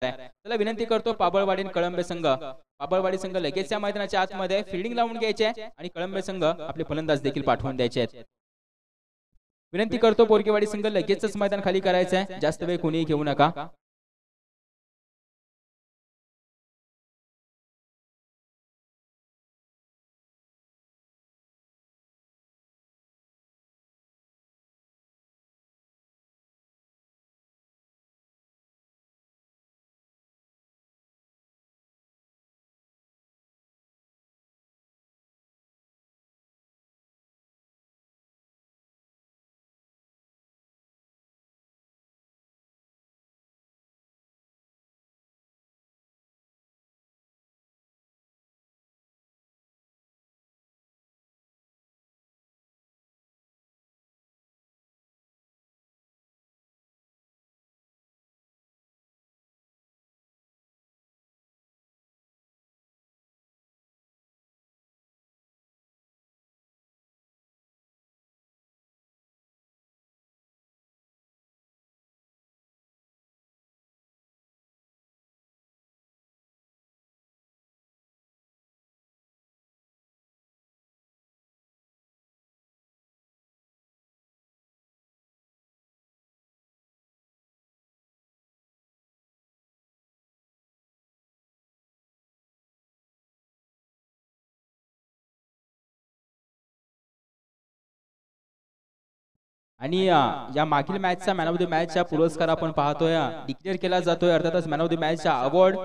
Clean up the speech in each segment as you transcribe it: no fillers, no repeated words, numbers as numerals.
आहे. चला विनंती करतो पाबळवाडी आणि कळंबे संघ. पाबळवाडी संघ लगेच या मैदानाच्या आतमध्ये फिल्डिंग लावून घ्यायची आहे आणि कळंबे संघ आपले फलंदाज देखील पाठवून द्यायचे आहेत. विनंती करतो बोरगेवाडी संघ लगेचच मैदान खाली करायचं आहे. जास्त वेळ कोणीही घेऊ नका. आणि या मागील मॅचचा मॅन ऑफ द मॅचचा पुरस्कार आपण पाहतोय डिक्लेअर केला जातोय. अर्थातच मॅन ऑफ द मॅचचा अवॉर्ड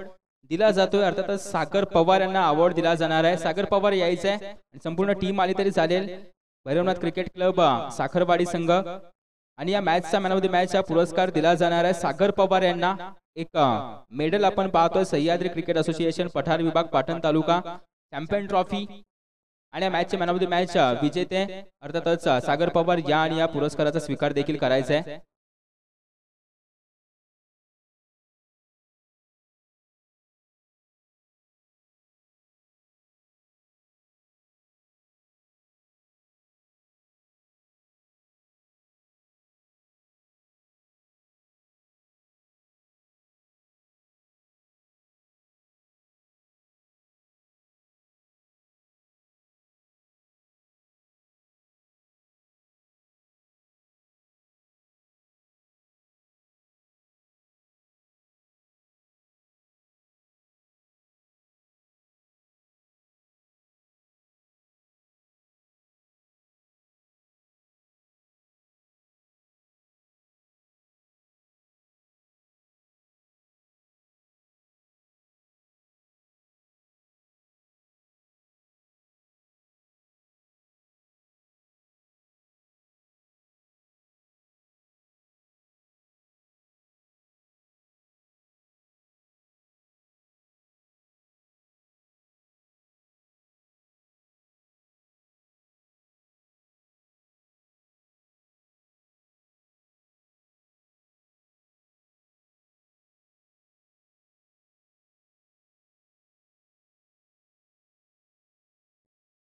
दिला जातोय. अर्थातच सागर पवार यांना अवॉर्ड दिला जाणार आहे. सागर पवार यायचं आहे आणि संपूर्ण टीम आली तरी चालेल. भैरवनाथ क्रिकेट क्लब साखरवाडी संघ आणि या मॅचचा मॅन ऑफ द मॅचचा पुरस्कार दिला जाणार आहे सागर पवार यांना. एक मेडल आपण पाहतोय सह्याद्री क्रिकेट असोसिएशन पठार विभाग पाटण तालुका चॅम्पियन ट्रॉफी आणि या मॅचचे मॅन ऑफ द मॅच विजेते अर्थातच सागर पवार या आणि या पुरस्काराचा स्वीकार देखील करायचा आहे.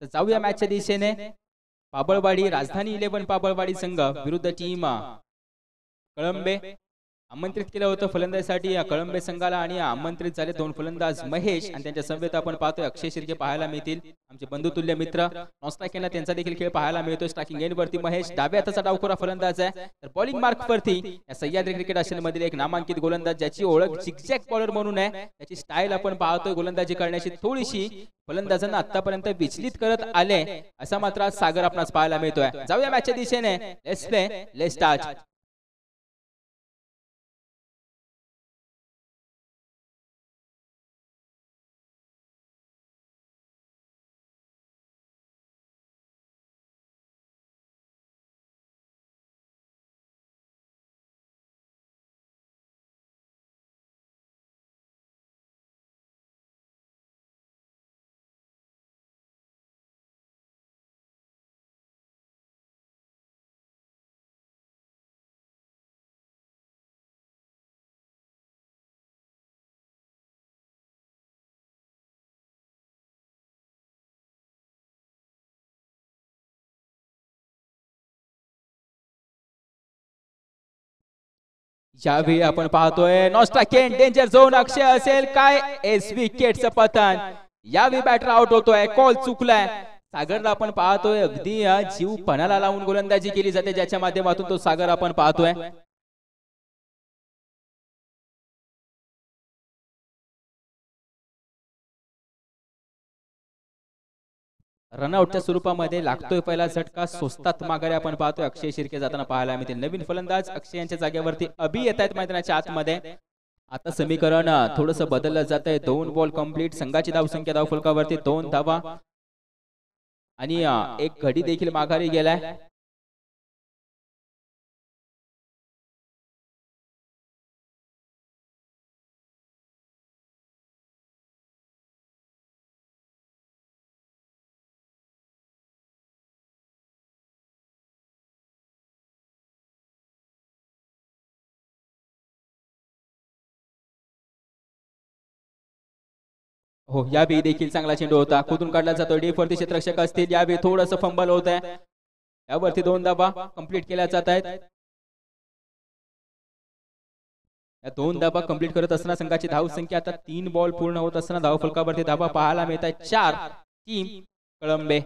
तर जाऊया मॅचच्या दिशेने. पाबळवाडी राजधानी 11 पाबळवाडी संघ विरुद्ध टीम कळंबे. आमंत्रित केलं होतं फलंदाजीसाठी या कळंबे संघाला आणि आमंत्रित झाले दोन फलंदाज महेश आणि त्यांच्या समवेत आपण पाहतोय अक्षय शिर्के पाहायला मिळतील. आमचे बंधुतुल्य मित्र नॉस्ट्रायकरला त्यांचा देखील खेळ पाहायला मिळतोय. स्ट्रायकिंग एंड वरती महेश डाव्या हाताचा डावखोरा फलंदाज आहे. तर बॉलिंग मार्क वरती या सह्याद्री क्रिकेट आशियान मधील एक नामांकित गोलंदाज ज्याची ओळख झिगझॅग बॉलर म्हणून आहे. त्याची स्टाईल आपण पाहतोय गोलंदाजी करण्याची थोडीशी फलंदाजांना आतापर्यंत विचलित करत आले असा मात्र सागर आपणास पाहायला मिळतोय. जाऊया मॅचच्या दिशेने. Let's play let's start. यावेळी आपण पाहतोय नॉस्ट्राकेन डेंजर झोन अक्षय असेल काय एस विकेटचं पतन. यावेळी बॅटर आउट होतोय. कॉल चुकलाय. सागरला आपण पाहतोय अगदी जीव पणाला लावून गोलंदाजी केली जाते ज्याच्या माध्यमातून तो सागर आपण पाहतोय. रनआउटच्या स्वरूपामध्ये लागतोय पहिला झटका. स्वस्तात माघारी आपण पाहतोय अक्षय शिर्के जाताना पाहायला मिळते. नवीन फलंदाज अक्षय यांच्या जागेवरती अभि येत आहेत मैदानाच्या आतमध्ये. आता समीकरण थोडस बदललं जात आहे. 2 बॉल कंप्लीट. संघाची धावसंख्या धावफलकावरती 2 धावा आणि एक घडी देखील माघारी गेलाय. हो यावेळी देखील चांगला चेंडू होता. कुठून काढला जातो. डीपवरती क्षेत्ररक्षक असतील. यावेळी थोडंसं फंबल होत आहे. यावरती 2 धावा कंप्लीट केल्या जात आहेत. या 2 धावा कंप्लीट करत असताना संघाची धावसंख्या आता 3 बॉल पूर्ण होत असताना धावफलकावरती धावा पाहायला मिळत आहेत 4. टीम कळंबे.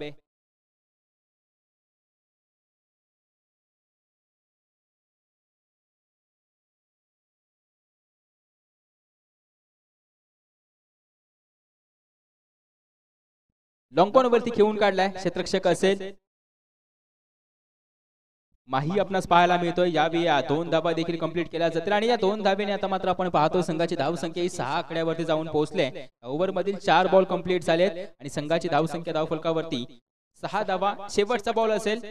लॉंग वरती खेळून काढलाय. क्षेत्ररक्षक असेल माही आपणास पाहायला मिळतोय. यावेळी 2 धावा देखील कंप्लीट केल्या जातील आणि या 2 धावेने आता मात्र आपण पाहतो संघाची धावसंख्या ही 6 आकड्यावरती जाऊन पोहोचले. ओव्हर मधील 4 बॉल कंप्लीट झालेत आणि संघाची धावसंख्या धावफलकावरती 6 धावा. शेवटचा बॉल असेल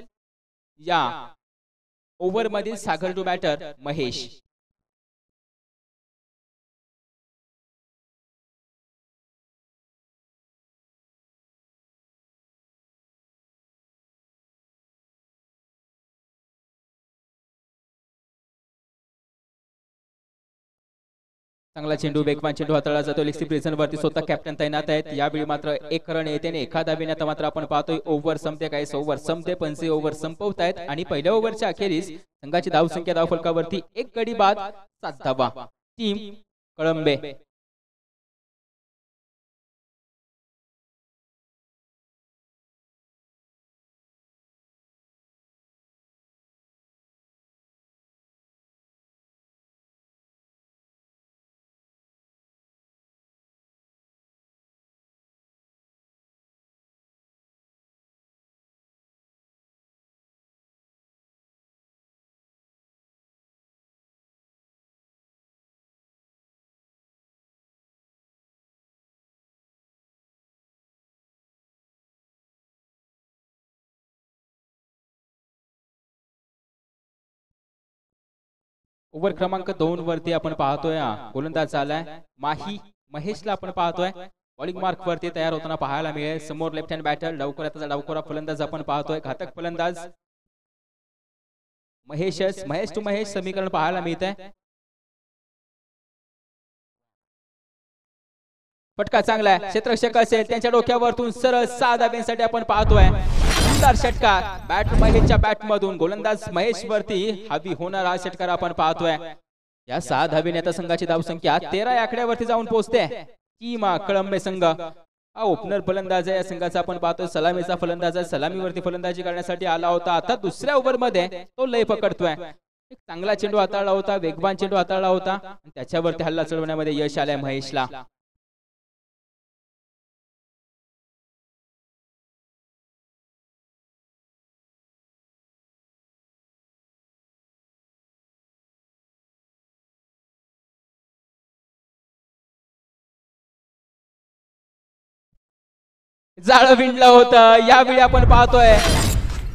या ओव्हर मधील. सागर टू बॅटर महेश. चांगला चेंडू वेगवान चेंडू हाताळला जातो. लेग प्रिझन वरती स्वतः कॅप्टन तैनात आहेत. यावेळी मात्र 1 रन येते आणि एका धावेने आता मात्र आपण पाहतोय ओव्हर संपते. काही ओव्हर संपते 50 ओव्हर संपवत आहेत आणि पहिल्या ओव्हरच्या अखेरीस संघाची धावसंख्या धावफलकावरती 1 गडी बाद 7 धावा. टीम कळंबे. ओव्हर क्रमांक 2 वरती आपण पाहतोय गोलंदाज आलाय माही. महेशला आपण पाहतोय बॉलिंग मार्क वरती तयार होताना पाहायला मिळेल. समोर लेफ्ट हँड बॅटर लवकरात डावखोरा फलंदाज आपण पाहतोय. घातक फलंदाज महेश टू महेश समीकरण पाहायला मिळतंय. फटका चांगला आहे. क्षेत्ररक्षक असेल त्यांच्या डोक्यावरतून सरळ 6 धाब्यांसाठी आपण पाहतोय. सुंदर षटकार बॅट महेशच्या बॅट मधून. गोलंदाज महेश वरती हवी होणार हा षटकार आपण पाहतोय. या 6 धावेने आता संघाची धावसंख्या 13 आकड्यावरती जाऊन पोहोचते. टीम कळंबे संघ. हा ओपनर फलंदाज आहे या संघाचा आपण पाहतोय. सलामीचा फलंदाज आहे. सलामीवरती फलंदाजी करण्यासाठी आला होता. आता दुसऱ्या ओव्हर मध्ये तो लय पकडतोय. एक चांगला चेंडू हाताळला होता. वेगवान चेंडू हाताळला होता. त्याच्यावरती हल्ला चढवण्यामध्ये यश आलंय महेशला. जाळं विणलं होतं. यावेळी आपण पाहतोय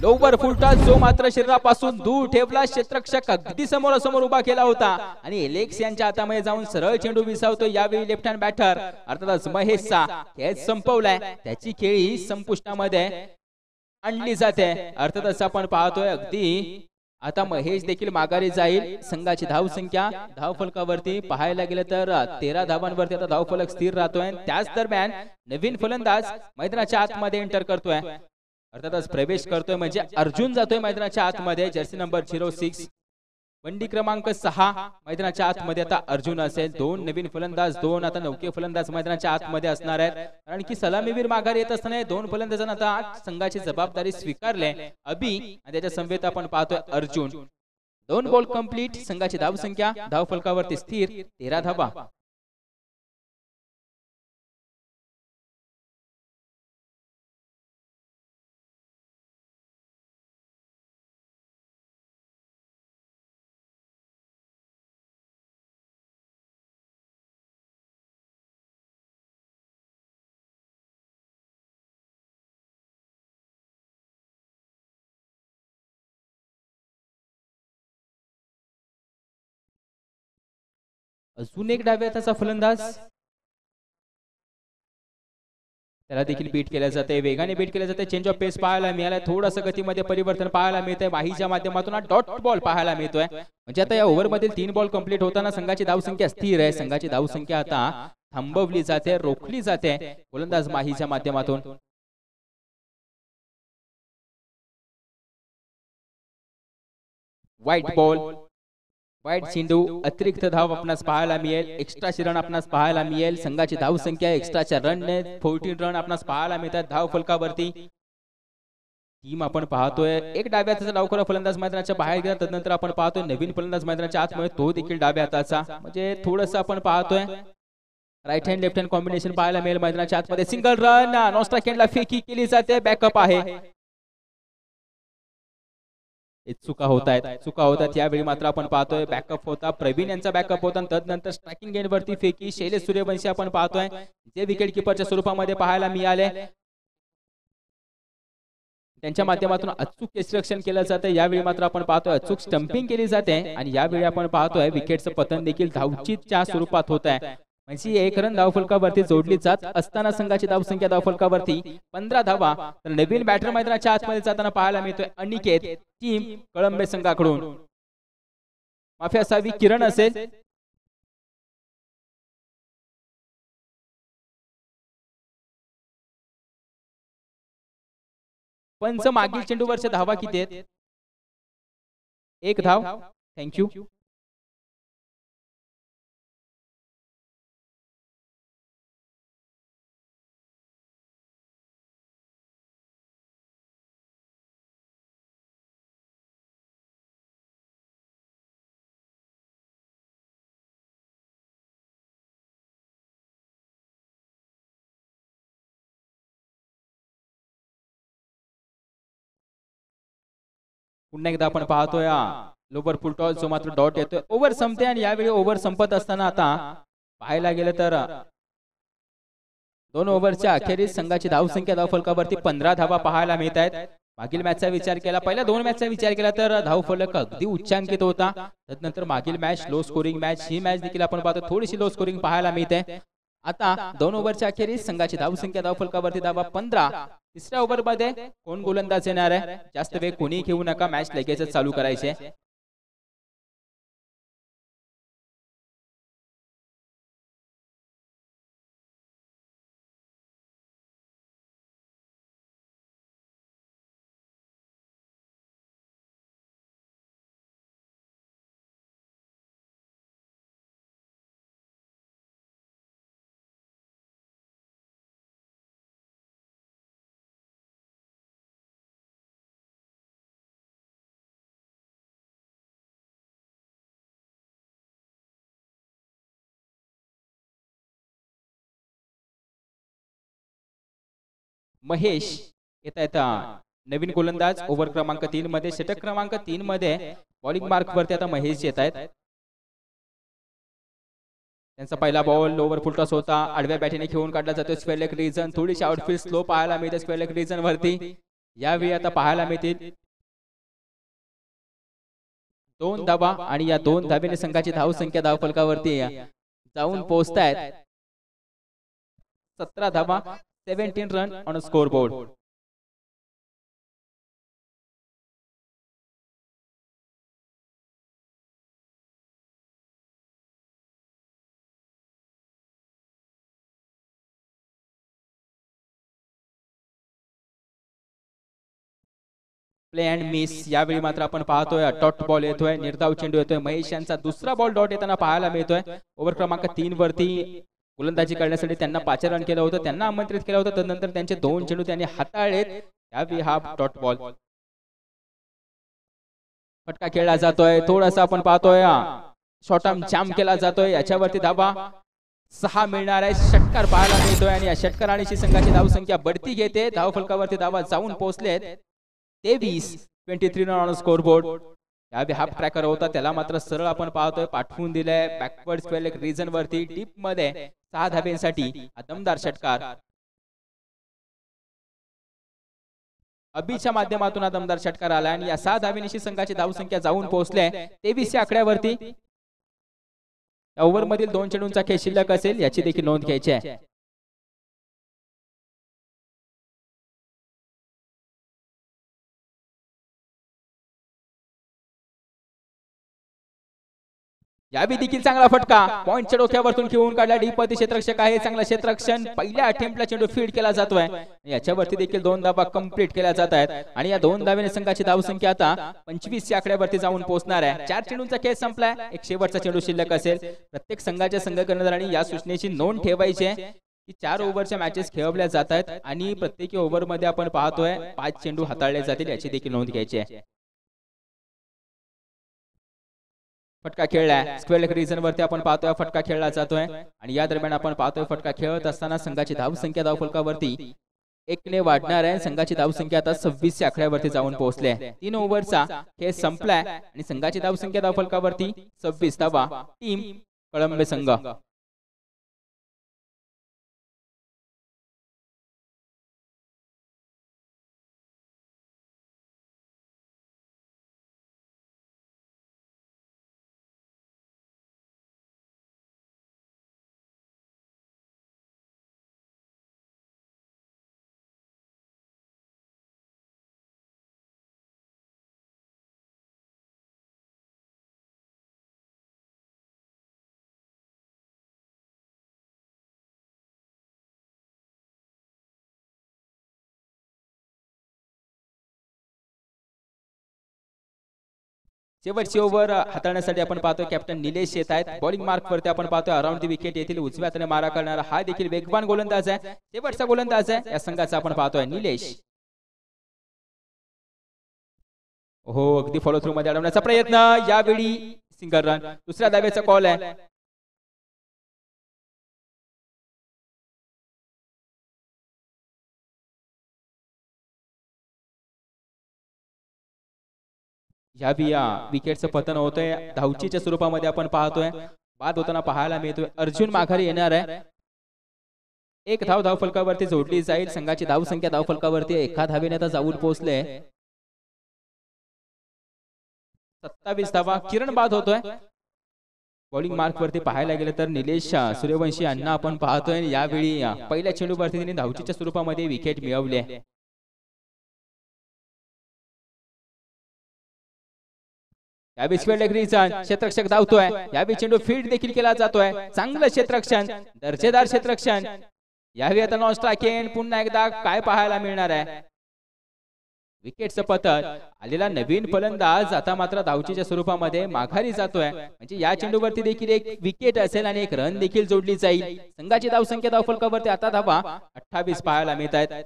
लोवर फुलटॉस जो मात्र शरीरापासून दूर ठेवला. क्षेत्ररक्षक अगदी समोरासमोर उभा केला होता आणि एलेक्स यांच्या हातामध्ये जाऊन सरळ चेंडू विसावतो. यावेळी लेफ्ट हँड बॅटर अर्थातच महेशचा खेळ संपवलाय. त्याची खेळी संपुष्टामध्ये आणली जाते. अर्थातच आपण पाहतोय अगदी आता महेश देखील माघारी जाईल. संघाची धावसंख्या धावफलकावरती पाहायला गेलं तर 13 धावांवरती आता धावफलक स्थिर राहतोय. त्याच दरम्यान नवीन फलंदाज मैदानाच्या आतमध्ये एंटर करतोय. अर्थातच प्रवेश करतोय म्हणजे अर्जुन जातोय मैदानाच्या आतमध्ये. जर्सी नंबर 06 बंडी क्रमांक 6 मैदानाच्या आतमध्ये आता अर्जुन असेल. 2 नवीन फलंदाज, 2 आता नौके फलंदाज मैदानाच्या आतमध्ये असणार आहेत. कारण की सलामीवीर माघार येत असताना 2 फलंदाजांना आता संघाची जबाबदारी स्वीकारली. अभि आणि त्याच्या समवेत आपण पाहतोय अर्जुन. 2 ball complete. संघाची धावसंख्या धावफलकावरती स्थिर 13 धावा. अजून एक डाव्या हाताचा फलंदाज, त्याला देखील बीट केल्या जाते. वेगाने बीट केल्या जाते. चेंज ऑफ पेस पाहायला मिळाला. थोडंसं गतीमध्ये परिवर्तन पाहायला मिळतंय. वाहीच्या माध्यमातून डॉट बॉल पाहायला मिळतोय. म्हणजे आता या ओव्हरमधील 3 बॉल कंप्लीट होताना संघाची धावसंख्या स्थिर आहे. संघाची धावसंख्या आता थांबवली जाते, रोखली जाते गोलंदाज माहीच्या माध्यमातून. व्हाईट बॉल, वाईट चेंडू, अतिरिक्त धाव आपणास पाहायला मिळेल. एक्स्ट्राची रन आपणास पाहायला मिळेल. संघाची धावसंख्या एक्स्ट्राच्या रनने 14 रन आपणास पाहायला मिळतात धाव फलकावरती. टीम आपण पाहतोय एक डाव्या हाताचा डावखुरा फलंदाज मैदानाच्या बाहेर गेला. त्यानंतर आपण पाहतोय नवीन फलंदाज मैदानाच्या आतमध्ये, तो देखील डाव्या हाताचा. म्हणजे थोडंसं आपण पाहतोय right hand left hand combination पाहायला मिळेल मैदानाच्या आतमध्ये. सिंगल रन, नॉस्ट्राइक एंडला फेकी केली जाते. बॅकअप आहे. चुका होत आहेत यावेळी मात्र आपण पाहतोय बॅकअप होता. प्रवीण यांचा बॅकअप होता. तदनंतर स्ट्रायकिंग एंड वरती फेकी शैलेश सूर्यवंशी आपण पाहतोय जे विकेट किपरच्या स्वरूपामध्ये पाहायला मिळाले. त्यांच्या माध्यमातून अचूक क्षेत्ररक्षण केलं जातं. यावेळी मात्र आपण पाहतोय अचूक स्टंपिंग केली जाते. आणि यावेळी आपण पाहतोय विकेटचं पतन देखील धावचीतच्या स्वरूपात होत आहे. म्हणजे 1 रन धावफलकावरती जोडली जात असताना संघाची धावसंख्या धावफलकावरती 15 धावा. तर नवीन बॅटर मैदानाच्या आतमध्ये जाताना पाहायला मिळतोय अनिकेत. टीम कळंबे संघाकडून माफी असावी, किरण असेल. पंच मागील चेंडूवरच्या धावा किती आहेत? 1 धाव. थँक्यू. पुन्हा एकदा आपण पाहतोय लोवर फुल टॉस जो मात्र डॉट येतोय. ओव्हर संपते आणि यावेळी ओव्हर संपत असताना आता पाहायला गेलं तर 2 ओव्हरच्या अखेरीस संघाची धावसंख्या धावफलकावरती 15 धावा पाहायला मिळत आहेत. मागील मॅचचा विचार केला, पहिल्या 2 मॅचचा विचार केला तर धावफलक अगदी उच्चांकित होता. त्यानंतर मागील मॅच लो स्कोरिंग मॅच, ही मॅच देखील आपण पाहतो थोडीशी लो स्कोरिंग पाहायला मिळते. आता 2 ओव्हरच्या अखेरीस संघाची धावसंख्या धावफलकावरती धावा 15. तिसऱ्या ओव्हरमध्ये कोण गोलंदाज येणार आहे? जास्त वेळ कोणी घेऊ नका, मॅच लगेचच चालू करायचे. महेश येता येता नवीन गोलंदाज ओव्हर क्रमांक 3 मध्ये, षटक क्रमांक 3 मध्ये बॉलिंग मार्क वरती आता महेश येत आहेत. त्यांचा पहिला बॉल ओव्हर फुल टॉस होता. आडव्या बॅटीने खेळून काढला जातो स्क्वेअर लेग रीजन. थोडीशी आउटफील्ड स्लो पाहायला मिळते स्क्वेअर लेग रीजन वरती. यावेळी आता पाहायला मिळतील 2 धावा आणि या 2 धावेने संघाची धावसंख्या धावफलकावरती जाऊन पोहोचतायत 17 धावा, 17 run on score board. Play and miss. यावेळी मात्र आपण पाहतोय डॉट बॉल येतोय, निर्धाव चेंडू येतोय. महेश यांचा दुसरा बॉल डॉट येताना पाहायला मिळतोय. ओव्हर क्रमांक 3 वरती गोलंदाजी करण्यासाठी त्यांना 5 रन केलं होतं, त्यांना आमंत्रित केलं होतं. त्यानंतर त्यांचे 2 चेंडू त्यांनी हाताळलेत. यावेळी हा डॉट बॉल. फटका खेळला जातोय. थोडासा आपण पाहतोय शॉर्ट आर्म जाम केला जातोय. याच्यावरती धाबा 6 मिळणार आहे. षटकार पाहायला मिळतोय आणि या षटकारांची संघाची धावसंख्या बढती घेते. धाव फलकावरती धावा जाऊन पोहोचलेत 23 रन ऑन स्कोरबोर्ड. यावेळी हाफ ट्रॅकर होता, त्याला मात्र सरळ आपण पाहतोय पाठवून दिलंय बॅकवर्ड स्पेल एक रिजन वरती. डीप मध्ये 6 धाब्यांसाठी दमदार षटकार. अभिच्या माध्यमातून हा दमदार षटकार आला आणि या 6 धाब्यांची संघाची धावसंख्या जाऊन पोहोचले 23 या आकड्यावरती. ओव्हर मधील 2 चेंडूंचा खेळ शिल्लक असेल, याची देखील नोंद घ्यायची आहे. यावेळी देखील चांगला फटका पॉइंटच्या डोक्यावरतून घेऊन काढला. डीप मध्ये क्षेत्ररक्षक आहे, चांगला क्षेत्ररक्षण. पहिल्या अटेम्प्टला चेंडू फीड केला जातोय. याच्यावरती देखील 2 धावा कंप्लीट केल्या जात आहेत आणि या 2 धाव्याने संघाची धावसंख्या आता 25 या आकड्यावरती जाऊन पोहोचणार आहे. 4 चेंडूंचा खेळ संपलाय, एक शेवटचा चेंडू शिल्लक असेल. प्रत्येक संघाच्या संघ कर्णधारांनी या सूचनेची नोंद ठेवायची आहे की 4 ओव्हरच्या मॅचेस खेळवल्या जात आहेत आणि प्रत्येकी ओव्हर मध्ये आपण पाहतोय 5 चेंडू हाताळले जातील, याची देखील नोंद घ्यायची आहे. फटका खेळलाय स्क्वेअर रिजन वरती आपण पाहतोय फटका खेळला जातोय आणि या दरम्यान आपण पाहतोय फटका खेळत असताना संघाची धावसंख्या धावफलकावरती 1 ने वाढणार आहे. संघाची धावसंख्या आता 26 या आकड्यावरती जाऊन पोहोचली आहे. 3 ओव्हरचा खेळ संपलाय आणि संघाची धावसंख्या धावफलकावरती 26 धावा. टीम कळंबे संघ. शेवटची ओव्हर हाताळण्यासाठी आपण पाहतोय कॅप्टन निलेश येत आहेत. बॉलिंग मार्क वरती आपण पाहतोय अराउंड दी विकेट येथील उजव्या हाताने मारा करणारा हा देखील वेगवान गोलंदाज आहे. शेवटचा गोलंदाज आहे या संघाचा आपण पाहतोय निलेश. हो, अगदी फॉलो थ्रू मध्ये अडवण्याचा प्रयत्न. यावेळी सिंगल रन. दुसऱ्या धावेचा कॉल आहे. यावेळी विकेटचं पतन होतंय. धावचीच्या स्वरूपामध्ये आपण पाहतोय बाद होताना पाहायला मिळतोय. अर्जुन माघारी येणार आहे. 1 धाव धावफलकावरती जोडली जाईल. संघाची धावसंख्या धावफलकावरती 1 धावेने आता जाऊन पोहोचले 27 धावा. किरण बाद होतोय. बॉलिंग मार्क वरती पाहायला गेलं तर निलेश सूर्यवंशी यांना आपण पाहतोय. यावेळी पहिल्या चेंडूवरती त्यांनी धावचीच्या स्वरूपामध्ये विकेट मिळवली आहे. यावेळी क्षेत्ररक्षक धावतोय. यावेळी चेंडू फील्ड देखील केला जातोय. चांगलं क्षेत्ररक्षण, दर्जेदार क्षेत्ररक्षण. यावेळी आता नॉन स्ट्राइक एंड. पुन्हा एकदा काय पाहायला मिळणार आहे? विकेटचं पतन. आलेला नवीन फलंदाज आता मात्र धावचीच्या स्वरूपामध्ये माघारी जातोय. म्हणजे या चेंडूवरती देखील एक विकेट असेल आणि 1 रन देखील जोडली जाईल. संघाची धावसंख्या धावफलकावरती आता धावा 28 पाहायला मिळत आहेत.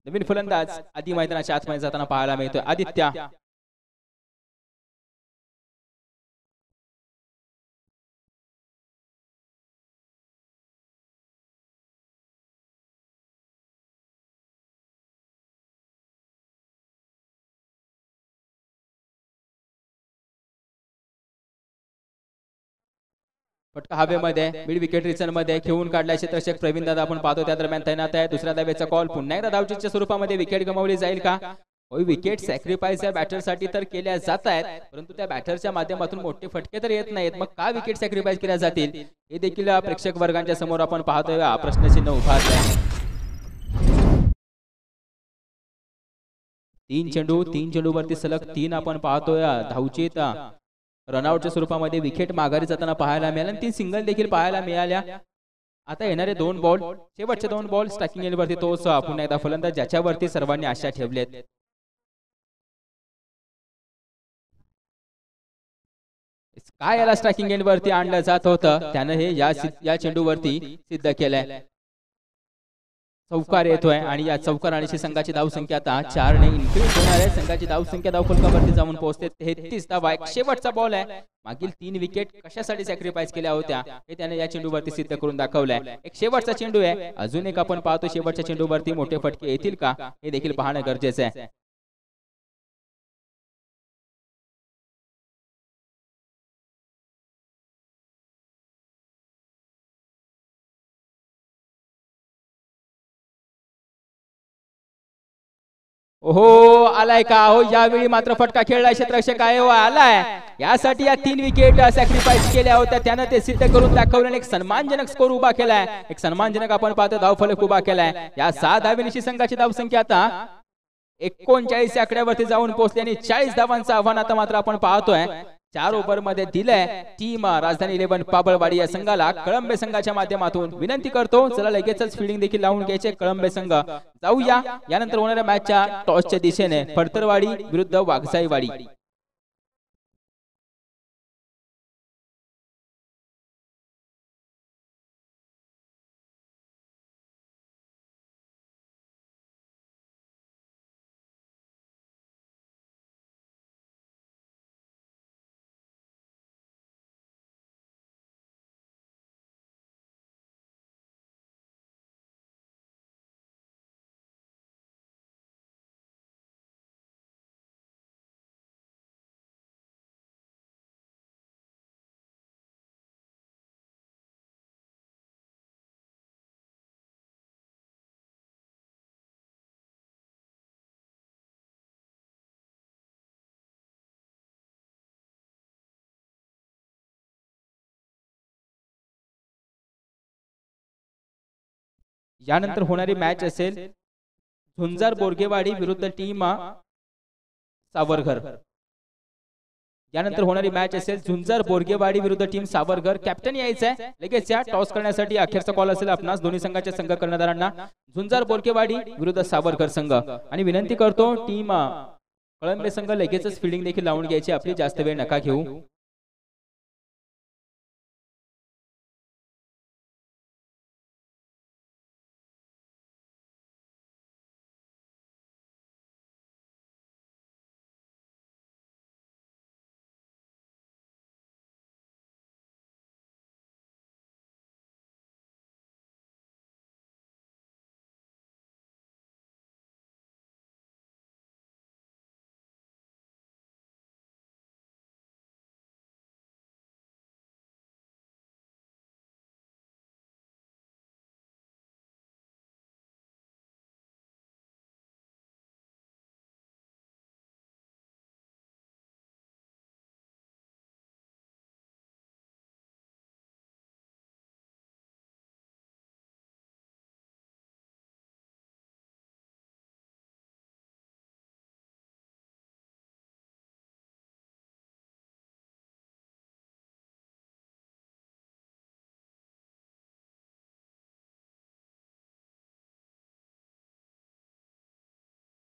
नवीन फलंदाज आधी मैदानाच्या आतमध्ये जाताना पाहायला मिळतोय आदित्य. फटका हवेमध्ये मिड विकेट रिचन मध्ये घेऊन काढला क्षेत्ररक्षक प्रवीण दादा आपण पाहतो. त्या दरम्यान तैनात आहे. दुसऱ्या धावेचा कॉल. पुन्हा एकदा धावचीच्या स्वरूपामध्ये विकेट गमावली जाईल का? विकेट सॅक्रिफाईस या बॅटरसाठी तर केल्या जात आहेत, परंतु त्या बॅटरच्या माध्यमातून मोठे फटके तर येत नाहीत. मग का विकेट सॅक्रिफाईस केल्या जातील हे देखील प्रेक्षक वर्गांच्या समोर आपण पाहतोय. प्रश्नचिन्ह उभारलंय. 3 चेंडूवरती सलग 3 आपण पाहतोय धावचीत रनआउटच्या स्वरूपामध्ये विकेट माघारी जाताना पाहायला मिळाल्या आणि 3 सिंगल देखील पाहायला मिळाल्या. आता येणारे 2 बॉल, शेवटचे 2 बॉल स्ट्रायकिंग एंडवरती तोच पुन्हा एकदा फलंदाज ज्याच्यावरती सर्वांनी आशा ठेवल्यात. काय याला स्ट्रायकिंग एंडवरती आणलं जात होतं त्यानं हे या चेंडूवरती सिद्ध केलंय. चौकार येतोय आणि या चौकार आणि संघाची धावसंख्या आता 4 ने इन्क्रीज होणार आहे. संघाची धावसंख्या धावफलकावरती जाऊन पोहोचते 33 धावा. एक शेवटचा बॉल आहे. मागील 3 विकेट कशासाठी सॅक्रिफाईस केल्या होत्या हे त्याने या चेंडूवरती सिद्ध करून दाखवलंय. एक शेवटचा चेंडू आहे. अजून एक आपण पाहतो शेवटच्या चेंडूवरती मोठे फटके येतील का हे देखील पाहणं गरजेचं आहे. ओहो आलाय का हो. यावेळी मात्र फटका खेळलाय क्षेत्ररक्षक आहे हो आलाय. यासाठी या 3 विकेट सॅक्रिफाईस केल्या होत्या त्यानं ते सिद्ध करून दाखवलं. एक सन्मानजनक स्कोर उभा केलाय. एक सन्मानजनक आपण पाहतो धावफलक उभा केलाय. या 6 धावेनिशी संघाची धावसंख्या आता 39 आकड्यावरती जाऊन पोहोचली आणि 40 धावांचं आव्हान आता मात्र आपण पाहतोय 4 ओव्हर मध्ये दिलंय. टीम राजधानी 11 पाबळवाडी या संघाला कळंबे संघाच्या माध्यमातून विनंती करतो चला लगेचच फिल्डिंग देखील लावून घ्यायचे कळंबे संघ. जाऊया यानंतर होणाऱ्या मॅचच्या टॉसच्या दिशेने फडतरवाडी विरुद्ध वाघजाईवाडी. यानंतर होणारी मॅच असेल झुंजार बोरगेवाडी विरुद्ध टीम सावरघर. यानंतर होणारी मॅच असेल झुंजार बोरगेवाडी विरुद्ध टीम सावरघर. कॅप्टन यायचंय लगेच या टॉस करण्यासाठी. अखेरचा कॉल असेल आपणास दोन्ही संघाच्या संघ कर्णधारांना. झुंजार बोरगेवाडी विरुद्ध सावरघर संघ आणि विनंती करतो टीम कळंबे संघ लगेचच फिल्डिंग देखील लावून घ्यायची. आपली जास्त वेळ नका घेऊ.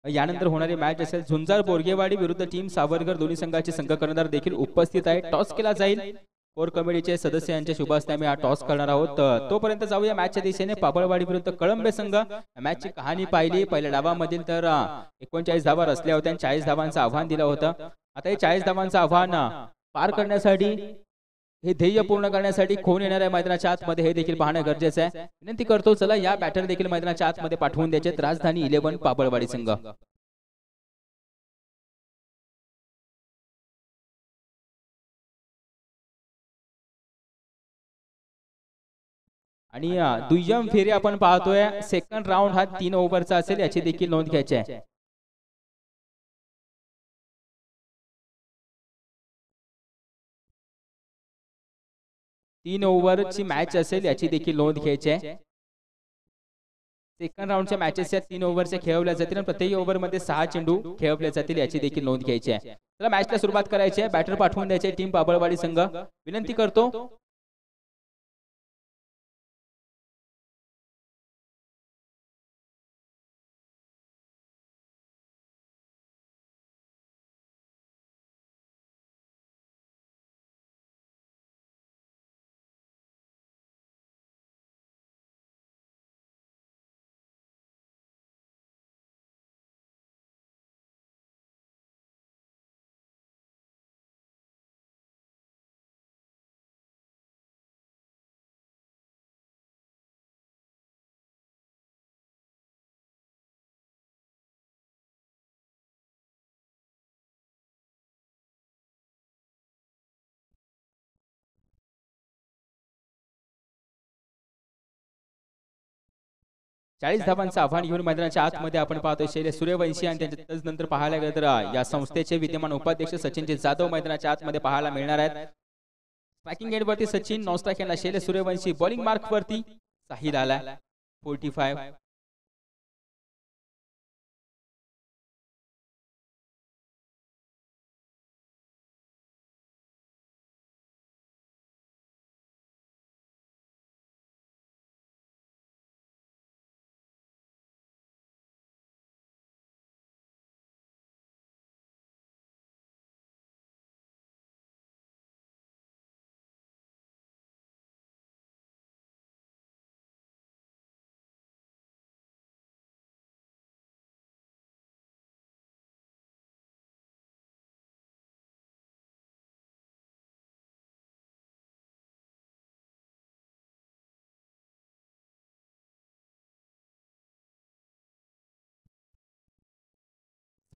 यानंतर होणारी मॅच असेल झुंजार बोरगेवाडी विरुद्ध टीम सावरघर. दोन्ही संघाचे संघ कर्णधार देखील उपस्थित आहे. टॉस केला जाईल. कोर कमिटीचे सदस्य यांच्या शुभ हस्ते आम्ही हा टॉस करणार आहोत. तोपर्यंत जाऊया मॅचच्या दिशेने. पाबळवाडी विरुद्ध कळंबे संघ. मॅचची कहाणी पाहिली पहिल्या डावामधील तर 39 धावा रचल्या होत्या. 40 धावांचं आव्हान दिलं होतं. आता हे 40 धावांचं आव्हान पार करण्यासाठी हे ध्येय पूर्ण करण्यासाठी कोण येणार आहे मैदानाच्या आतमध्ये हे देखील पाहणं गरजेचं आहे. विनंती करतो चला या बॅटर देखील मैदानाच्या आतमध्ये पाठवून द्यायचे राजधानी 11 पाबळवाडी संघ. आणि दुय्यम फेरी आपण पाहतोय. सेकंड राऊंड हा 3 ओव्हरचा असेल याची देखील नोंद घ्यायची आहे. 3 ओव्हरची मॅच असेल याची देखील नोंद घ्यायची आहे. सेकंड राऊंडच्या मॅचेस या 3 ओव्हरच्या खेळवल्या जातील आणि प्रत्येक ओव्हरमध्ये 6 चेंडू खेळवले जातील याची देखील नोंद घ्यायची आहे. चला मॅचला सुरुवात करायची आहे. बॅटर पाठवून द्यायचे टीम पाबळवाडी संघ. विनंती करतो 40 धावांचं आव्हान घेऊन मैदानाच्या आतमध्ये आपण पाहतोय शैलेश सूर्यवंशी आणि त्यांच्या नंतर पाहायला गेलं तर या संस्थेचे विद्यमान उपाध्यक्ष सचिनजी जाधव मैदानाच्या आतमध्ये पाहायला मिळणार आहेत. स्ट्रायकिंग एंड वरती सचिन, नॉन स्ट्राइक एंडला शैलेश सूर्यवंशी, बॉलिंग मार्क वरती साहिल आलाय 45.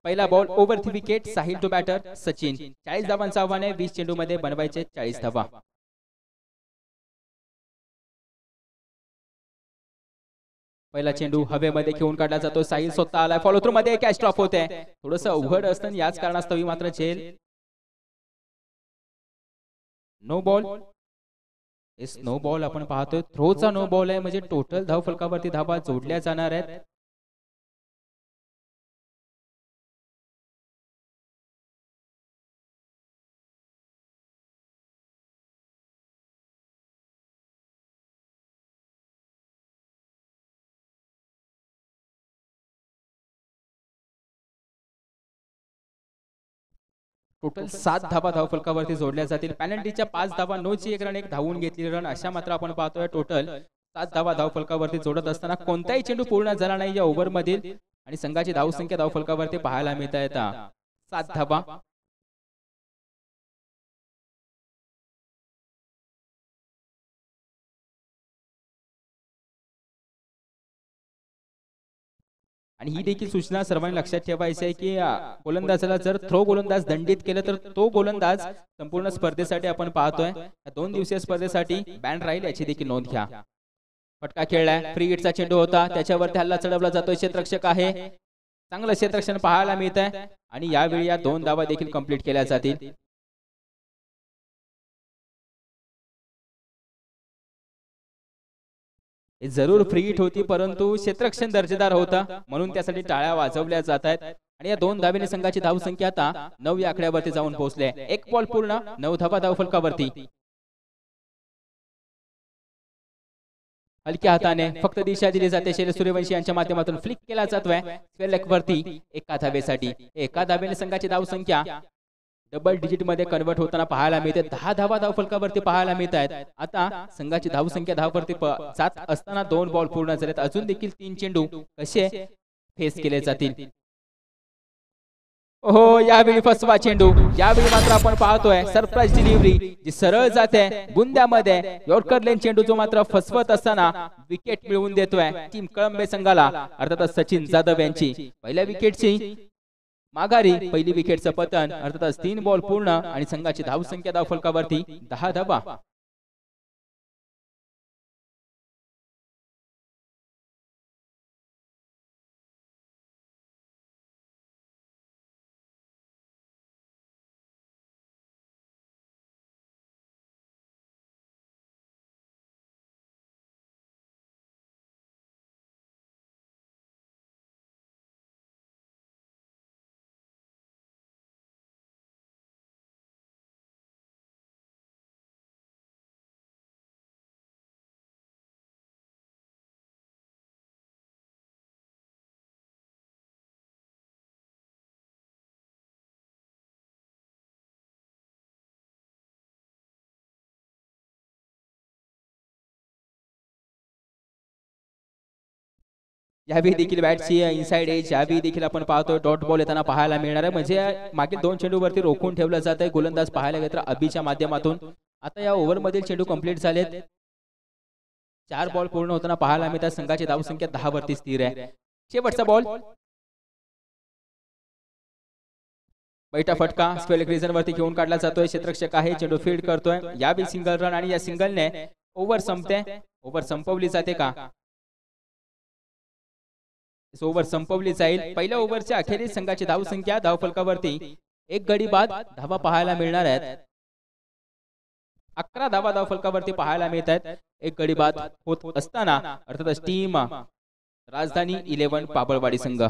पहिला ball over the wicket, Sahil to batter, Sachin. 40 धावांचं आव्हान आहे, 20 चेंडू मध्ये बनवायचे 40 धावा. पहिला चेंडू हवेमध्ये घेऊन काढला जातो, साहिल स्वतः आलाय, फॉलो थ्रू मध्ये कॅच ड्रॉप होते, थोडंसं अवघड असतं याच कारणास्तव मात्र झेल. नो बॉल, नो बॉल आपण पाहतोय, थ्रोचा नो बॉल आहे, म्हणजे टोटल धाव फलकावरती धावा जोडल्या जाणार आहेत. टोटल 7 धावा धाव फलकावरती जोडल्या जातील. पेनल्टीच्या 5 धावा, नोची 1 रन, 1 धावून घेतली रन, अशा मात्र आपण पाहतोय टोटल 7 धावा धाव फलकावरती जोडत असताना कोणताही चेंडू पूर्ण झाला नाही या ओव्हर मधील आणि संघाची धावसंख्या धाव फलकावरती पाहायला मिळत आहे 7 धावा. आणि ही देखील सूचना सर्वांनी लक्षात ठेवायची आहे की गोलंदाजाला जर थ्रो गोलंदाज दंडित केलं तर तो गोलंदाज संपूर्ण स्पर्धेसाठी आपण पाहतोय 2 दिवसीय स्पर्धेसाठी बॅन राहील, याची देखील नोंद घ्या. फटका खेळलाय, फ्री हिटचा चेंडू होता, त्याच्यावरती हल्ला चढवला जातोय, क्षेत्ररक्षक आहे, चांगलं क्षेत्ररक्षण पाहायला मिळत आहे आणि यावेळी या 2 धावा देखील कंप्लीट केल्या जातील. जरूर फ्री हिट होती, परंतु क्षेत्ररक्षण दर्जेदार होता म्हणून त्यासाठी टाळ्या वाजवल्या जात आहेत आणि या 2 धावेने संघाची धावसंख्या आता 9 या आकड्यावरती जाऊन पोहोचले. 1 बॉल पूर्ण, 9 धावा धाव फलकावरती. हलक्या हाताने फक्त दिशा दिली जाते, शैलेश सूर्यवंशी यांच्या माध्यमातून फ्लिक केला जातोय स्क्वेअर लेग वरती एका धावेसाठी. एका धावेने संघाची धावसंख्या डबल डिजिट मध्ये कन्वर्ट होताना पाहायला मिळते. 10 धावा धाव फलकावरती पाहायला मिळत आहेत. आता संघाची धावसंख्या धाववरती जात असताना 2 बॉल पूर्ण झालेत, अजून देखील 3 चेंडू कसे फेस केले जातील. ओहो, यावेळी फसवा चेंडू, यावेळी मात्र आपण पाहतोय सरप्राईज डिलिव्हरी जी सरळ जाते गुंद्यामध्ये. यॉर्कर लेन चेंडू जो मात्र फसवत असताना विकेट मिळवून देतोय टीम कळंबे संघाला, अर्थातच सचिन जाधव यांची. पहिल्या विकेटची माघारी, पहिली विकेटचं पतन, अर्थातच 3 बॉल पूर्ण आणि संघाची धावसंख्या धाव फलकावरती 10 धावा. यावेळी देखील बॅटची इनसाइड एज, यावेळी देखील आपण पाहतोय डॉट बॉल येताना पाहायला मिळणार आहे, म्हणजे मागील 2 चेंडू वरती रोखून ठेवलं जात आहे गोलंदाज पाहायला गेलं तर अभिच्या माध्यमातून. आता या ओव्हर मधील चेंडू कंप्लीट झालेत, 4 बॉल पूर्ण होताना पाहायला मिळतात. संघाची धावसंख्या 10 वरती स्थिर आहे. शेवटचा बॉल, बैठा फटका स्क्वेअर लेग रीजन वरती घेऊन काढला जातोय, क्षेत्ररक्षक आहे, चेंडू फील्ड करतोय. यावेळी सिंगल रन आणि या सिंगलने ओव्हर संपते. ओव्हर संपवली जाते का? ओव्हर संपवली जाईल. पहिल्या ओव्हरच्या अखेरीस संघाची धावसंख्या धावफलकावरती एक गडी बाद धावा पाहायला मिळणार आहेत. 11 धावा धावफलकावरती पाहायला मिळत आहेत. एक गडी बाद होत असताना अर्थातच टीम राजधानी 11 पाबळवाडी संघ.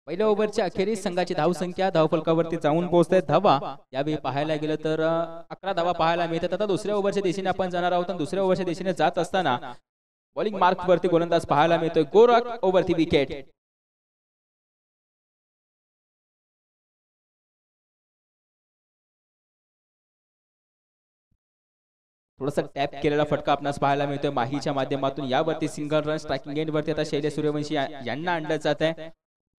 पहिल्या ओव्हरच्या अखेरीस संघाची धावसंख्या धावफलकावरती जाऊन पोहोचते. धावा यावेळी पाहायला गेलं तर 11 धावा पाहायला मिळतात. आता दुसऱ्या ओव्हरच्या दिशेने आपण जाणार आहोत आणि दुसऱ्या ओव्हरच्या दिशेने जात असताना बॉलिंग मार्क वरती गोलंदाज पाहायला मिळतोय गोरख ओव्हरती विकेट. थोडासा टॅप केलेला फटका आपणास पाहायला मिळतोय माहीच्या माध्यमातून. यावरती सिंगल रन स्ट्रायकिंग एंड वरती आता शैलेश सूर्यवंशी यांना आणलं जात आहे.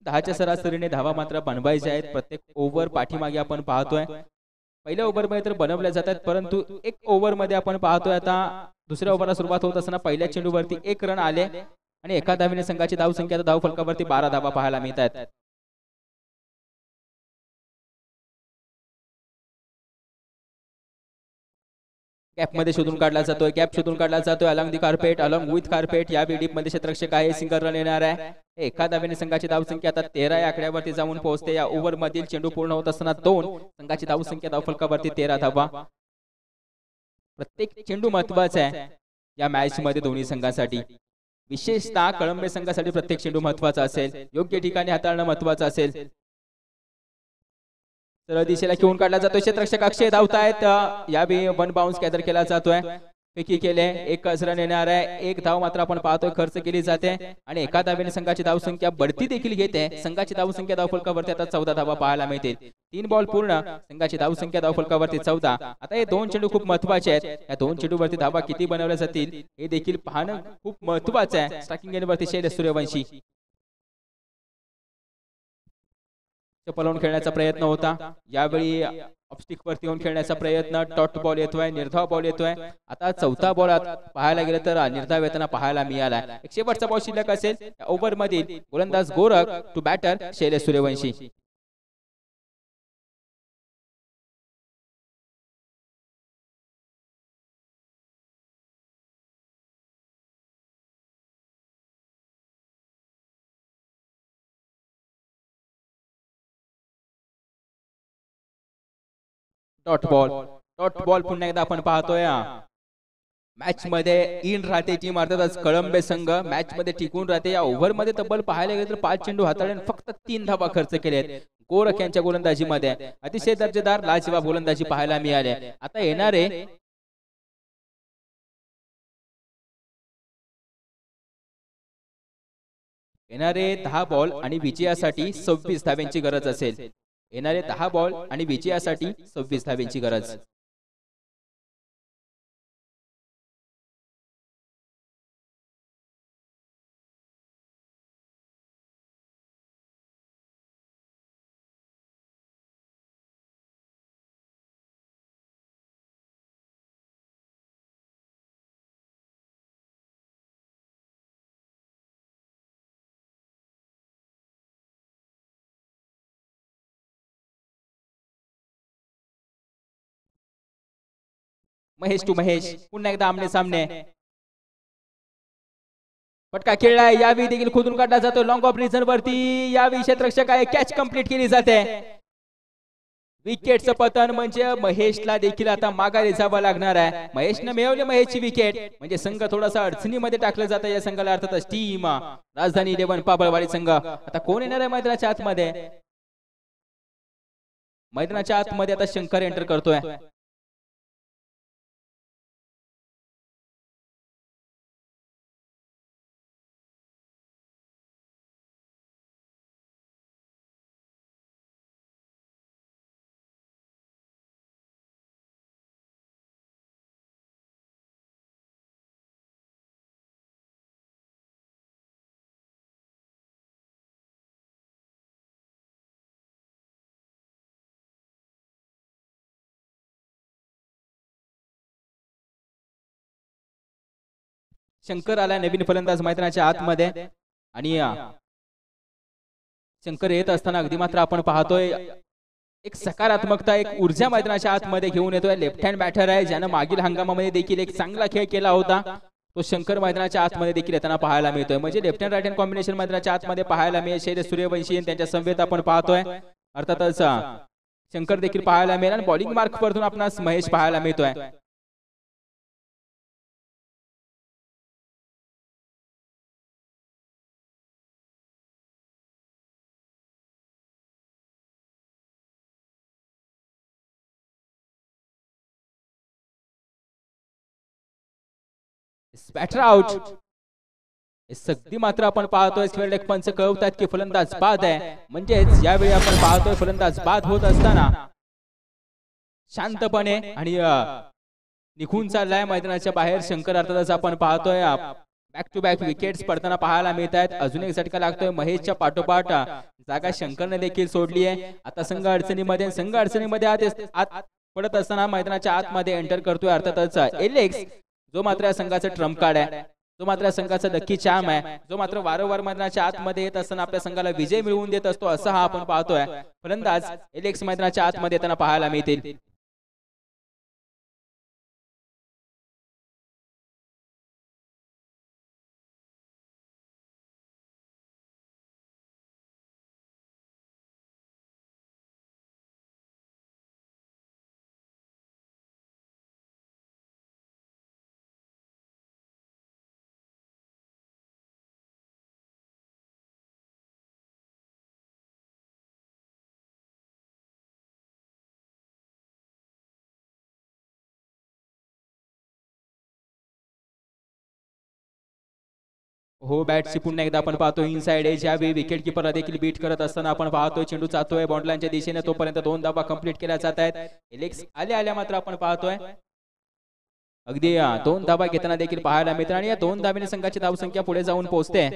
10च्या सरासरीने धावा मात्र बनवायच्या आहेत प्रत्येक ओव्हर पाठीमागे आपण पाहतोय. पहिल्या ओव्हर मध्ये तर बनवल्या जात आहेत परंतु एक ओव्हर मध्ये आपण पाहतोय आता दुसऱ्या ओव्हरला सुरुवात होत असताना पहिल्या चेंडूवरती 1 रन आले आणि एका धावेने संघाची धावसंख्या धावफलकावरती 12 धावा पाहायला मिळतात. कॅप मध्ये शोधून काढला जातोय. कॅप शोधून काढला जातोय along the carpet along with carpet. या डीप मध्ये क्षेत्ररक्षक आहे. सिंगल रन येणार आहे. एका धावेने संघाची धावसंख्या आता 13 या आकड्यावरती जाऊन पोहोचते. या ओव्हर मधील चेंडू पूर्ण होत असताना 2 संघाची धावसंख्या धावफलकावरती 13 धावा. प्रत्येक चेंडू महत्वाचा आहे या मॅच मध्ये दोन्ही संघांसाठी. विशेषतः कळंबे संघासाठी प्रत्येक चेंडू महत्वाचा असेल. योग्य ठिकाणी हाताळणं महत्वाचं असेल. सरळ दिशेला घेऊन काढला जातोय. क्षेत्ररक्षक अक्षय धावतायत. यावेळी 1 बाउन्स कॅदर केला जातोय. फेकी केले. 1 रन येणार आहे. 1 धाव मात्र आपण पाहतोय खर्च केली जाते आणि एका धावेने संघाची धावसंख्या बढती देखील घेते. संघाची धावसंख्या धावफलकावरती आता 14 धावा पाहायला मिळतील. 3 बॉल पूर्ण संघाची धावसंख्या धावफलकावरती 14. आता हे 2 चेंडू खूप महत्वाचे आहेत. या 2 चेंडूवरती धावा किती बनवल्या जातील हे देखील पाहणं खूप महत्वाचं आहे. स्ट्रायकिंग एंडवरती शैलेश सूर्यवंशी पलवून खेळण्याचा प्रयत्न होता. यावेळी ऑफस्टिक वरती येऊन खेळण्याचा प्रयत्न. डॉट बॉल येतोय. निर्धाव बॉल येतोय. आता चौथा बॉल पाहायला गेलं तर निर्धाव येताना पाहायला मिळाला. एक शेवटचा बॉल शिल्लक असेल. ओव्हर मधील गोलंदाज Gorakh to batter Shailesh Suryavanshi. Dot ball पुन्हा एकदा आपण पाहतोय. मॅच मध्ये इन राहते टीम अर्थातच कळंबे संघ मॅच मध्ये टिकून राहते. या ओव्हर मध्ये तब्बल पाहायला गेले तर 5 चेंडू हाताळले फक्त 3 धावा खर्च केले आहेत. गोरख यांच्या गोलंदाजीमध्ये अतिशय दर्जेदार लाजवाब गोलंदाजी पाहायला मिळाली. आता येणारे 10 बॉल आणि विजयासाठी 26 धाव्यांची गरज असेल. येणारे 10 बॉल आणि विजयासाठी 26 धाव्यांची गरज. महेश टू महेश पुन्हा एकदा आमने सामने. फटका खेळलाय. यावेळी देखील खोदून काढला जातो लॉंग ऑफ रिझन वरती. यावेळी क्षेत्ररक्षक आहे. कॅच कंप्लीट केली जाते. विकेटचं पतन म्हणजे महेशला देखील आता माघारी जावं लागणार आहे. महेशने मिळवली महेशची विकेट म्हणजे संघ थोडासा अडचणीमध्ये टाकलं जातं या संघाला अर्थातच टीम राजधानी 11 पाबळवाडी संघ. आता कोण येणार आहे मैदानाच्या आतमध्ये? मैदानाच्या आतमध्ये आता शंकर एंटर करतोय. शंकर आला नवीन फलंदाज मैदानाच्या आतमध्ये आणि शंकर येत असताना अगदी मात्र आपण पाहतोय एक सकारात्मकता एक ऊर्जा मैदानाच्या आतमध्ये घेऊन येतोय. लेफ्ट हँड बॅटर आहे ज्यानं मागील हंगामामध्ये देखील एक चांगला खेळ केला होता. तो शंकर मैदानाच्या आतमध्ये देखील येताना पाहायला मिळतोय. म्हणजे left hand right hand combination मैदानाच्या आतमध्ये पाहायला मिळेल. शैलेश सूर्यवंशी त्यांच्या समवेत आपण पाहतोय. अर्थातच शंकर देखील पाहायला मिळेल आणि बॉलिंग मार्क वरतून आपणास महेश पाहायला मिळतोय. Batter out. सगळी मात्र आपण पाहतोय फील्ड पंच कळवतात की फलंदाज बाद आहे. म्हणजेच यावेळी आपण पाहतोय फलंदाज बाद होत असताना शांतपणे आणि निघून चाललाय मैदानाच्या बाहेर शंकर. अर्थातच आपण पाहतोय बॅक टू बॅक विकेट्स पडताना पाहायला मिळत आहेत. अजून एक झटका लागतोय महेशच्या पाठोपाठ जागा शंकरने देखील सोडली आहे. आता संघ अडचणीमध्ये आत पडत असताना मैदानाच्या आतमध्ये एंटर करतोय अर्थातच एलेक्स, जो मात्र या संघाचा ट्रम्प कार्ड आहे, जो मात्र संघाचा लकी चार्म आहे, जो मात्र वारंवार मैदानाच्या आतमध्ये येत असताना आपल्या संघाला विजय मिळवून देत असतो. असा हा आपण पाहतोय फलंदाज एलेक्स मैदानाच्या आतमध्ये येताना पाहायला मिळतील. हो, बॅटची पुन्हा एकदा आपण पाहतोय इनसाइड एज. यावेळी विकेट किपरला देखील बीट करत असताना आपण पाहतोय चेंडू जातोय बॉन्डलाईनच्या दिशेने. तोपर्यंत 2 धावा कंप्लीट केल्या जात आहेत. एलेक्स आल्या मात्र आपण पाहतोय अगदी 2 धावा घेताना देखील पाहायला मिळतात आणि या 2 धावेने संघाची धावसंख्या पुढे जाऊन पोहोचते.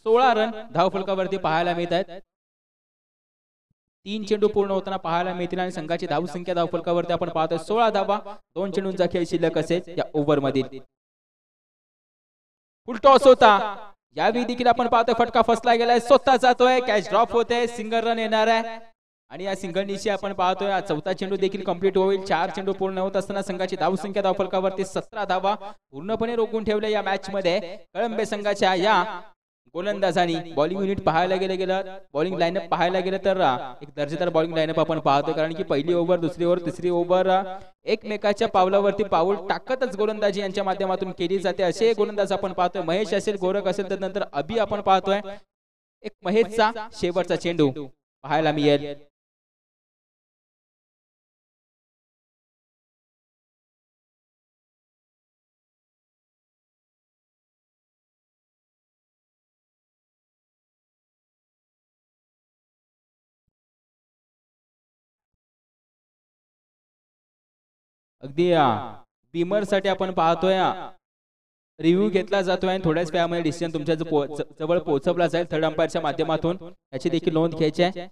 16 रन धावफलकावरती पाहायला मिळत आहेत. 3 चेंडू पूर्ण होताना पाहायला मिळतील आणि संघाची धावसंख्या धावफलकावरती आपण पाहतोय 16 धावा. 2 चेंडूंचा खेळ शिल्लक असेल या ओव्हर मधील. फुल टॉस होता. यावेळी देखील आपण पाहतोय फटका फसला गेलाय. स्वतः जातोय, कॅच ड्रॉप होते, सिंगल रन येणार आहे आणि या सिंगल निशी आपण पाहतोय चौथा चेंडू देखील कंप्लीट होईल. 4 चेंडू पूर्ण होत असताना संघाची धावसंख्या धावफलकावरती 17 धावा पूर्णपणे रोखून ठेवल्या या मॅच मध्ये कळंबे संघाच्या या गोलंदाजांनी. बॉलिंग युनिट पाहायला गेलं बॉलिंग लाईनअप पाहायला गेलं तर एक दर्जेदार बॉलिंग लाईनअप आपण पाहतोय. कारण की पहिली ओव्हर, दुसरी ओव्हर, तिसरी ओव्हर एकमेकाच्या पावलावरती पाऊल टाकतच गोलंदाजी यांच्या माध्यमातून केली जाते. असे गोलंदाज आपण पाहतोय. महेश असेल, गोरख असेल, तर नंतर अभि आपण पाहतोय. एक महेशचा शेवटचा चेंडू पाहायला मिळेल. अगदी बीमर साठी आपण पाहतोय रिव्ह्यू घेतला जातोय आणि थोड्याच वेळामध्ये डिसिजन तुमच्या जवळ पोहोचवला जाईल थर्ड अंपायरच्या माध्यमातून. याची देखील नोंद घ्यायची आहे.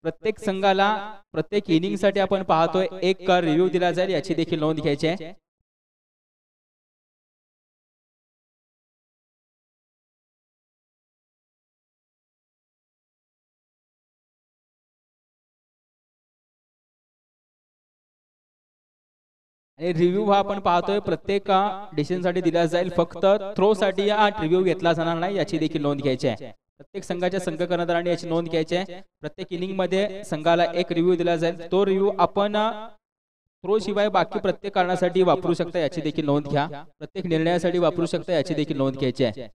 प्रत्येक संघाला प्रत्येक इनिंग साठी आपण पाहतोय एक रिव्ह्यू दिला जाईल. याची देखील नोंद घ्यायची आहे. आणि रिव्ह्यू हा आपण पाहतोय प्रत्येक डिसिजन साठी दिला जाईल. फक्त थ्रो साठी हा रिव्ह्यू घेतला जाणार नाही. याची देखील नोंद घ्यायची आहे. प्रत्येक संघाच्या संघ कर्णधारांनी याची नोंद घ्यायची आहे. प्रत्येक इनिंग मध्ये संघाला एक रिव्ह्यू दिला जाईल. तो रिव्ह्यू आपण थ्रो शिवाय बाकी प्रत्येक कारणासाठी वापरू शकता. याची देखील नोंद घ्या. प्रत्येक निर्णयासाठी वापरू शकता. याची देखील नोंद घ्यायची आहे.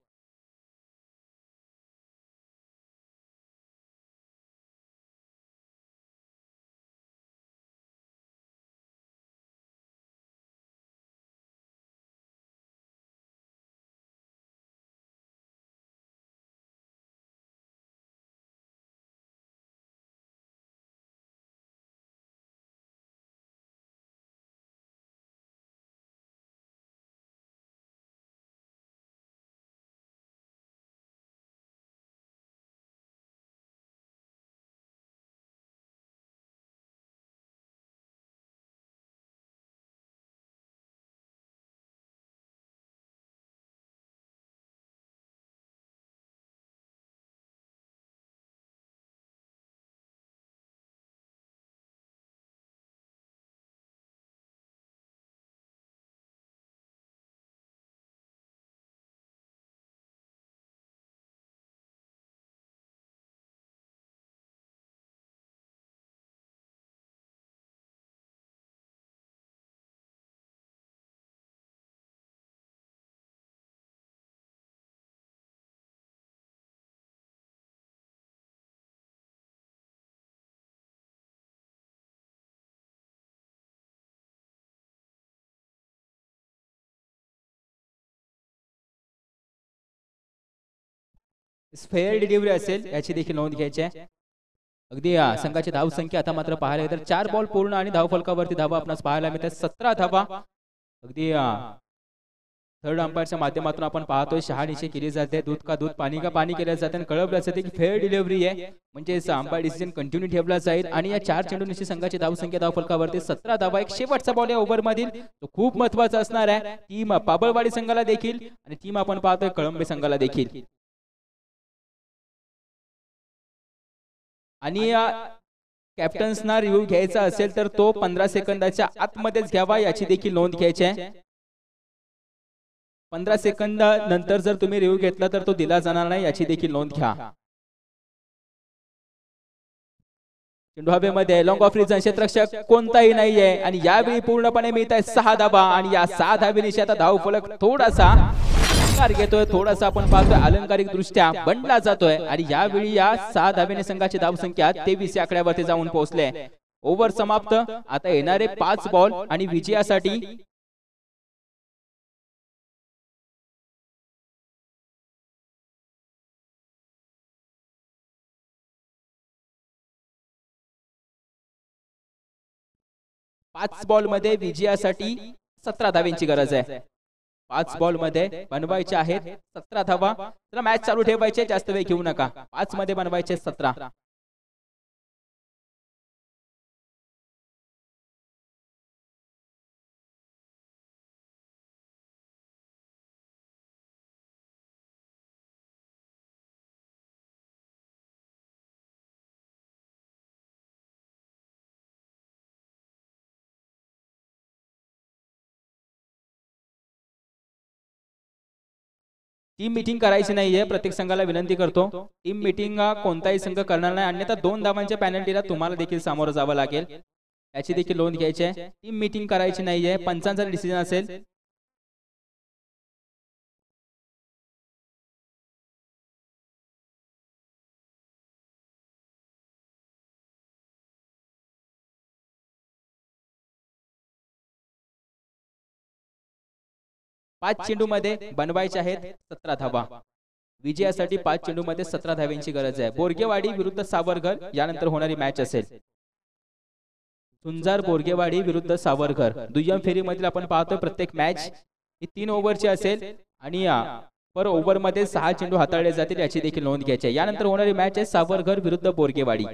फेअर डिलिव्हरी असेल याची देखील नोंद घ्यायची आहे. अगदी संघाची धाव संख्या आता मात्र पाहायला तर 4 बॉल पूर्ण आणि धाव फलकावरती धावा आपणास पाहायला मिळतात 17 धावा. अगदी थर्ड अंपायरच्या माध्यमातून आपण पाहतोय शहानिशी केली जाते. दूध का दूध पाणी का पाणी केलं जाते आणि कळवलं जाते की फेअर डिलिव्हरी आहे म्हणजे अंपायर डिसिजन कंटिन्यू ठेवला जाईल. आणि या 4 चेंडूंची संघाची धाव संख्या धाव फलकावरती 17 धावा. एक शेवटचा बॉल या ओव्हर मधील तो खूप महत्वाचा असणार आहे टीम पाबळवाडी संघाला देखील आणि टीम आपण पाहतोय कळंबे संघाला देखील. आणि कॅप्टन्सना रिव्ह्यू घ्यायचा असेल तर तो 15 सेकंदाच्या आतमध्येच घ्यावा याची देखील नोंद घ्यायची आहे. 15 सेकंद नंतर जर तुम्ही रिव्ह्यू घेतला तर तो दिला जाणार नाही याची देखील नोंद घ्या. चेंडू हवेमध्ये लॉंग ऑफ रिजन क्षेत्ररक्षक कोणताही नाहीये आणि यावेळी पूर्णपणे मिळत आहे 6 धावा. आणि या 6 धावेनिशी आता धाव फलक थोडासा घेतोय थोडासा आपण पाहतोय अलंकारिक दृष्ट्या बनला जातोय. आणि यावेळी या 6 धावेने संघाची धाव संख्या 23 या आकड्यावरती जाऊन पोहोचले. ओव्हर समाप्त. आता येणारे 5 बॉल आणि विजयासाठी पाच बॉल मध्ये विजयासाठी 17 धावांची गरज आहे. 5 बॉल मध्ये बनवायचे आहेत 17 धावा. तर मॅच चालू ठेवायचे जास्त वेळ घेऊ नका. 5 मध्ये बनवायचे 17. टीम मीटिंग करायची नाहीये. प्रत्येक संघाला विनंती करतो टीम मीटिंग कोणताही संघ करणार नाही अन्यथा 2 धावांच्या पेनल्टीला तुम्हाला देखील सामोरं जावं लागेल याची देखील नोंद घ्यायची आहे. टीम मीटिंग करायची नाहीये. पंचांचा डिसिजन असेल. पाच चेंडू मध्ये बनवायचे आहेत 17 धावा. विजयासाठी 5 चेंडू मध्ये 17 धावांची गरज आहे. बोरगेवाडी विरुद्ध सावरकर यानंतर होणारी मॅच असेल. सुंजार बोरगेवाडी विरुद्ध सावरकर दुय्यम फेरीमधील आपण पाहतो प्रत्येक मॅच ही 3 ओव्हरची असेल आणि पर ओव्हर मध्ये 6 चेंडू हाताळले जातील याची देखील नोंद घ्यायची आहे. यानंतर होणारी मॅच आहे सावरकर विरुद्ध बोरगेवाडी.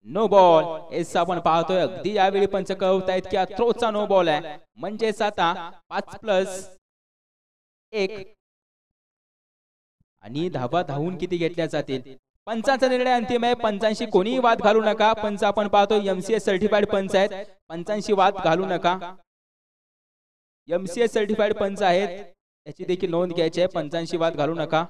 No ball. एस आपण पाहतोय अगदी यावेळी पंच कळवतायत की थ्रोचा नो बॉल आहे म्हणजेच आता 5+1 आणि धावा धावून किती घेतल्या जातील. पंचांचा निर्णय अंतिम आहे. पंचांशी कोणीही वाद घालू नका. पंच आपण पाहतो एमसीएस सर्टिफाईड पंच आहेत. पंचांशी वाद घालू नका. एमसीएस सर्टिफाईड पंच आहेत याची देखील नोंद घ्यायची आहे. पंचांशी वाद घालू नका.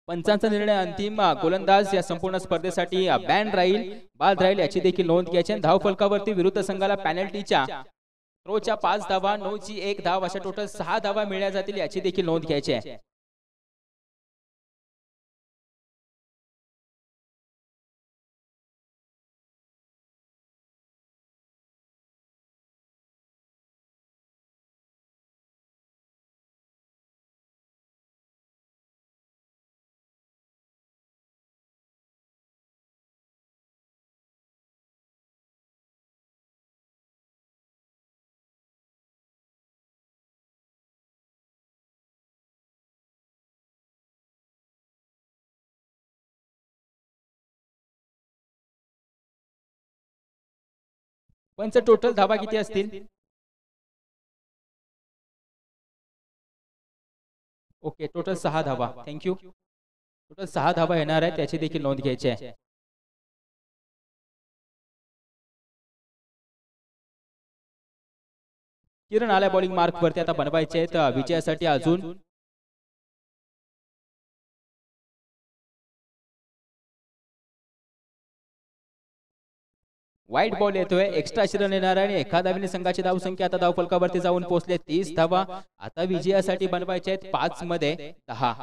पंचांचा निर्णय अंतिम. गोलंदाज या संपूर्ण स्पर्धेसाठी बॅन राहील बाद राहील याची देखील नोंद घ्यायची. धाव फलकावरती विरुद्ध संघाला पेनल्टीच्या थ्रोच्या 5 धावा 9ची 1 धाव अशा टोटल 6 धावा मिळल्या जातील याची देखील नोंद घ्यायची आहे. पंच टोटल धावा किती असतील. ओके टोटल 6 धावा. थँक्यू. टोटल 6 धावा येणार आहेत त्याची देखील नोंद घ्यायची आहे. किरण आल्या बॉलिंग मार्क वरती आता बनवायचे आहेत विजयासाठी अजून वाईट बॉल येतोय, एक्स्ट्रा रन येणार आणि एका धावेने संघाची धावसंख्या आता धावफलकावरती जाऊन पोहोचले 30 धावा. आता विजयासाठी बनवायचे आहेत 5 मध्ये 10.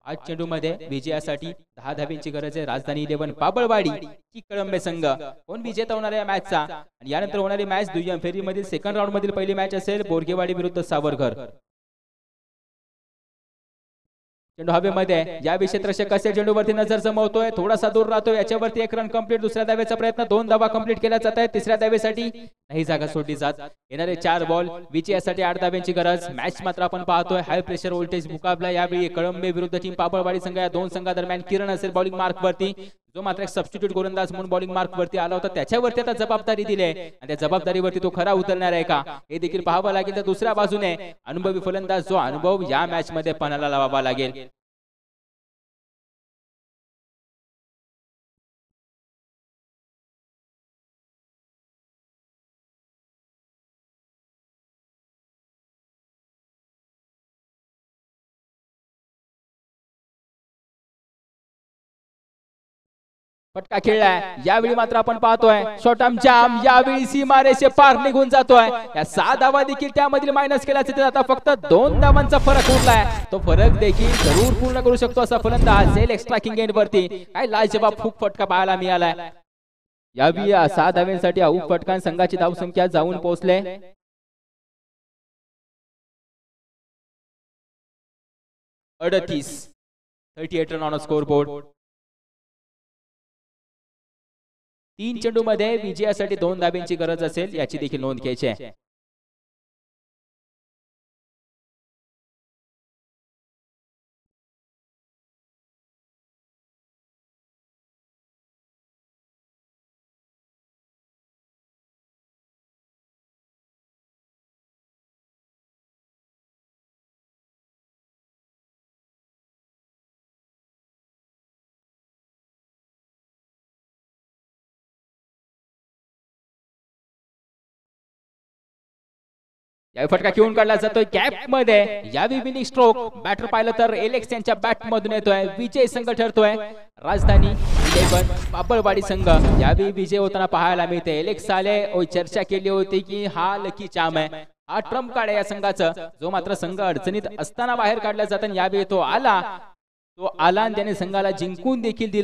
5 चेंडू मध्ये विजयासाठी 10 धाव्यांची गरज आहे. राजधानी 11 पाबळवाडी की कळंबे संघ कोण विजेता होणार आहे मॅचचा? आणि यानंतर होणारी मॅच दुय्यम फेरीमधील सेकंड राऊंड मधील पहिली मॅच असेल बोरगेवाडी विरुद्ध सावरघर. चेंडू हवेमध्ये यावेळी क्षेत्ररक्षक असेल, चेंडूवरती नजर जमवतोय, थोडासा दूर राहतोय, याच्यावरती एक रन कंप्लीट. दुसऱ्या धावेचा प्रयत्न, 2 धावा कंप्लीट केल्या जात आहेत. तिसऱ्या धावेसाठी नाही जागा सोडली जात. येणारे 4 बॉल विजयासाठी 8 धाव्यांची गरज. मॅच मात्र आपण पाहतोय हाय प्रेशर व्होल्टेज मुकाबला. यावेळी कळंबे विरुद्ध टीम पाबळवाडी संघ. या दोन संघादरम्यान किरण असेल बॉलिंग मार्क वरती, जो मात्र एक सबस्टिट्यूट गोलंदाज म्हणून बॉलिंग मार्क वरती आला होता. त्याच्यावरती आता जबाबदारी दिली आहे आणि त्या जबाबदारीवरती तो खरा उतरणार आहे का हे देखील पाहावं लागेल. तर दुसऱ्या बाजूने अनुभवी फलंदाज, जो अनुभव या मॅच मध्ये पणाला लावावा लागेल. फटका खेळलाय, यावेळी मात्र आपण पाहतोय शॉर्ट आर्म जाम. यावेळी सीमारेषे पार निघून जातोय. या 6 धावा देखील त्यामधील मायनस केल्या जातात. आता फक्त 2 धावांचा फरक उरलाय. तो फरक देखील जरूर पूर्ण करू शकतो असा फलंदाज सेल एक्स्ट्रा किंग एंड वरती. काय लाजवाब फूक फटका पाहायला मिळालाय. यावेळी 6 धाव्यांसाठी आऊट फटका. संघाची धावसंख्या जाऊन पोहोचले 38 रन ऑन स्कोर बोर्ड. 3 चेंडू मध्ये विजयासाठी 2 धाब्यांची गरज असेल, याची देखील नोंद घ्यायची आहे. यावेळी फटका घेऊन काढला जातोय गॅप मध्ये. यावेळी विनिंग स्ट्रोक बॅटर पाहिलं तर एलेक्स यांच्या बॅट मधून येतोय. विजय संघ ठरतोय राजधानी 11 पाबळवाडी संघ. यावेळी विजय होताना पाहायला मिळते. एलेक्स आले, चर्चा केली होती की हा लकी चाम आहे, हा ट्रम्प कार्ड आहे या संघाचं, जो मात्र संघ अडचणीत असताना बाहेर काढला जातो. यावेळी तो आला आणि त्याने संघाला जिंकून देखील दिला.